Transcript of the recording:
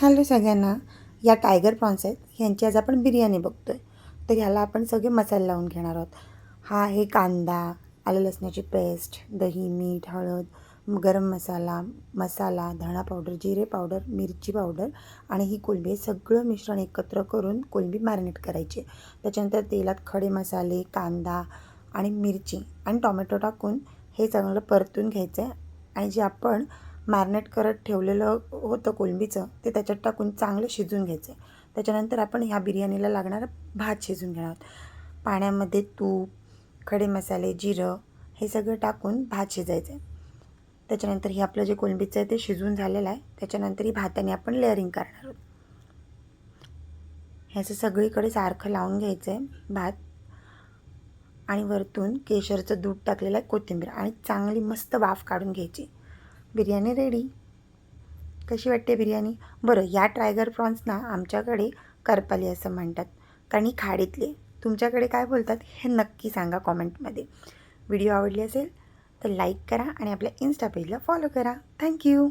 Hello सगळ्यांना. या tiger prawns आहेत, यांची आज आपण बिर्याणी बघतोय. तर ह्याला आपण सगळे मसाले लावून घेणार आहोत. हा आहे कांदा, आलं लसणाची पेस्ट, दही, मीठ, हळद, गरम मसाला, धणा पावडर, जिरे पावडर, मिरची पावडर आणि ही कोलंबी, हे सगळं मिश्रण एकत्र करून कोलंबी मॅरिनेट करायची. त्याच्यानंतर तेलात खडे मसाले, कांदा आणि मिरची आणि टोमॅटो टाकून हे चांगलं परतून घ्यायचं आहे. आणि जे आपण मॅरिनेट करत ठेवलेलं होतं कोलंबीचं, ते त्याच्यात टाकून चांगलं शिजवून घ्यायचं आहे. त्याच्यानंतर आपण ह्या बिर्याणीला लागणारा भात शिजवून घेणार आहोत. पाण्यामध्ये तूप, खडे मसाले, जिरं हे सगळं टाकून भात शिजायचं आहे. त्याच्यानंतर हे आपलं जे कोलंबीचं आहे ते शिजवून झालेलं आहे. त्याच्यानंतर ही भाताने आपण लेअरिंग करणार आहोत. ह्याचं सगळीकडे सारखं लावून घ्यायचं आहे भात. आणि वरतून केशरचं दूध टाकलेलं आहे, कोथिंबीर आणि चांगली मस्त वाफ काढून घ्यायची. बिर्याणी रेडी. कशी वाटते बिर्याणी? बरं, या टायगर प्रॉन्सना आमच्याकडे करपाली असं म्हणतात, कारण ही खाडीतली. तुमच्याकडे काय बोलतात हे नक्की सांगा कॉमेंटमध्ये. व्हिडिओ आवडली असेल तर लाईक करा आणि आपल्या इन्स्टा पेजला फॉलो करा. थँक्यू.